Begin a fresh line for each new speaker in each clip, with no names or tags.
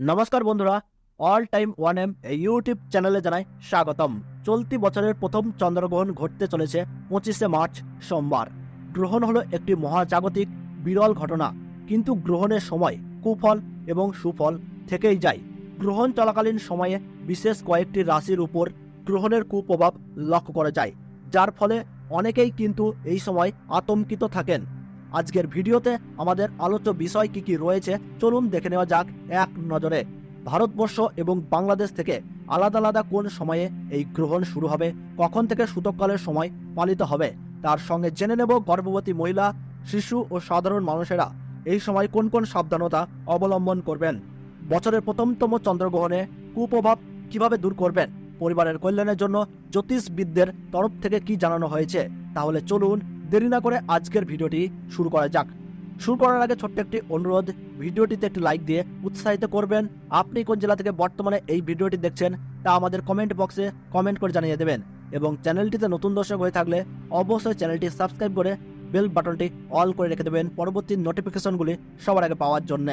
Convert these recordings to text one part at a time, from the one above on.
নমস্কার বন্ধুরা, all time one M এই ইউটিউব চ্যানেলে জানাই স্বাগতম। চলতি বছরের প্রথম চন্দ্রগ্রহণ ঘটতে চলেছে 25শে মার্চ সোমবার। গ্রহণ হলো একটি মহাজাগতিক বিরল ঘটনা, কিন্তু গ্রহণের সময় কুফল এবং সুফল থেকেই যায়। গ্রহণ চলাকালীন সময়ে বিশেষ কয়েকটি রাশির উপর গ্রহণের কুপ্রভাব লক্ষ্য করা যায়, যার ফলে অনেকেই কিন্তু এই সময় আতঙ্কিত থাকেন। আজকের ভিডিওতে আমাদের আলোচ্য বিষয় কি কি রয়েছে চলুন দেখে নেওয়া যাক এক নজরে। ভারতবর্ষ এবং বাংলাদেশ থেকে আলাদা আলাদা কোন সময়ে এই গ্রহণ শুরু হবে, কখন থেকে সূতককালের সময় পালিত হবে, তার সঙ্গে জেনে নেব গর্ভবতী মহিলা, শিশু ও সাধারণ মানুষেরা এই সময় কোন কোন সাবধানতা অবলম্বন করবেন। বছরের প্রথমতম চন্দ্রগ্রহণে কুপ্রভাব কিভাবে দূর করবেন, পরিবারের কল্যাণের জন্য জ্যোতিষবিদদের তরফ থেকে কি জানানো হয়েছে। তাহলে চলুন দেরি না করে আজকের ভিডিওটি শুরু করা যাক। শুরু করার আগে ছোট্ট একটি অনুরোধ, ভিডিওটিতে একটি লাইক দিয়ে উৎসাহিত করবেন। আপনি কোন জেলা থেকে বর্তমানে এই ভিডিওটি দেখছেন তা আমাদের কমেন্ট বক্সে কমেন্ট করে জানিয়ে দেবেন, এবং চ্যানেলটিতে নতুন দর্শক হয়ে থাকলে অবশ্যই চ্যানেলটি সাবস্ক্রাইব করে বেল বাটনটি অল করে রেখে দেবেন পরবর্তী নোটিফিকেশনগুলি সবার আগে পাওয়ার জন্য।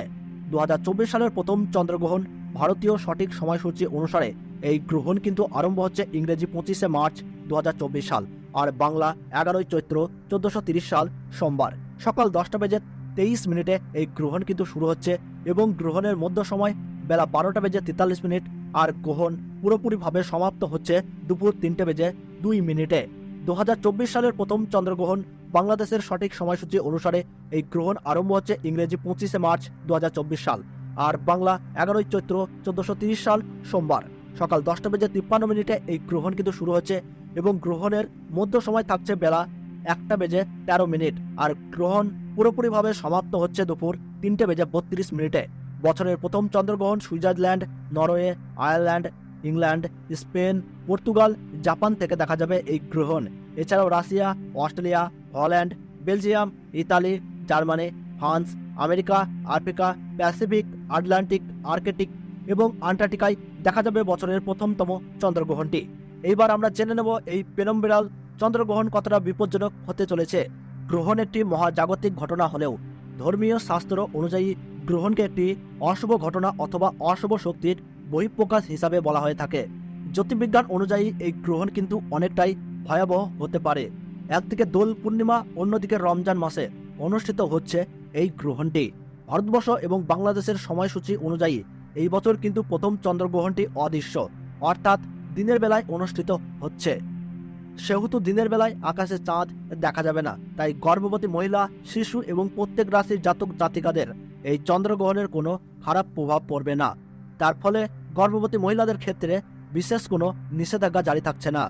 2024 সালের প্রথম চন্দ্রগ্রহণ ভারতীয় সঠিক সময়সূচি অনুসারে এই গ্রহণ কিন্তু আরম্ভ হচ্ছে ইংরেজি 25শে মার্চ 2024 সাল, আর বাংলা 11ই চৈত্র 1430 সাল সোমবার সকাল 10:23 এই গ্রহণ কিন্তু শুরু হচ্ছে, এবং গ্রহণের মধ্য সময় বেলা 12:43, আর গ্রহণ পুরোপুরিভাবে সমাপ্ত হচ্ছে দুপুর 3:02। 2024 সালের প্রথম চন্দ্রগ্রহণ বাংলাদেশের সঠিক সময়সূচি অনুসারে এই গ্রহণ আরম্ভ হচ্ছে ইংরেজি 25শে মার্চ 2024 সাল, আর বাংলা 11ই চৈত্র 1430 সাল সোমবার সকাল 10:53 এই গ্রহণ কিন্তু শুরু হচ্ছে, এবং গ্রহণের মধ্য সময় থাকছে বেলা 1:13, আর গ্রহণ পুরোপুরিভাবে সমাপ্ত হচ্ছে দুপুর 3:32। বছরের প্রথম চন্দ্রগ্রহণ Switzerland, Norway, Ireland, England, Spain, Portugal, Japan থেকে দেখা যাবে এই গ্রহণ। এছাড়াও Russia, Australia, Holland, Belgium, Italy, Germany, France, America, Africa, Pacific, Atlantic, Arctic এবং আন্টার্কটিকায় দেখা যাবে বছরের প্রথমতম চন্দ্রগ্রহণটি। এইবার আমরা জেনে নেব এই পেনম্বেরাল চন্দ্রগ্রহণ কতটা বিপজ্জনক হতে চলেছে। গ্রহণ একটি মহাজাগতিক ঘটনা হলেও ধর্মীয় শাস্ত্র অনুযায়ী গ্রহণকে একটি অশুভ ঘটনা অথবা অশুভ শক্তির বহিঃপ্রকাশ হিসাবে বলা হয়ে থাকে। জ্যোতির্বিজ্ঞান অনুযায়ী এই গ্রহণ কিন্তু অনেকটাই ভয়াবহ হতে পারে। একদিকে দোল পূর্ণিমা, অন্যদিকে রমজান মাসে অনুষ্ঠিত হচ্ছে এই গ্রহণটি। ভারতবর্ষ এবং বাংলাদেশের সময়সূচি অনুযায়ী এই বছর কিন্তু প্রথম চন্দ্রগ্রহণটি অদৃশ্য, অর্থাৎ দিনের বেলায় অনুষ্ঠিত হচ্ছে। সেহেতু দিনের বেলায় আকাশে চাঁদ দেখা যাবে না, তাই গর্ভবতী মহিলা, শিশু এবং প্রত্যেক রাশির জাতক জাতিকাদের এই চন্দ্রগ্রহণের কোনো খারাপ প্রভাব পড়বে না। তার ফলে গর্ভবতী মহিলাদের ক্ষেত্রে বিশেষ কোনো নিষেধাজ্ঞা জারি থাকছে না।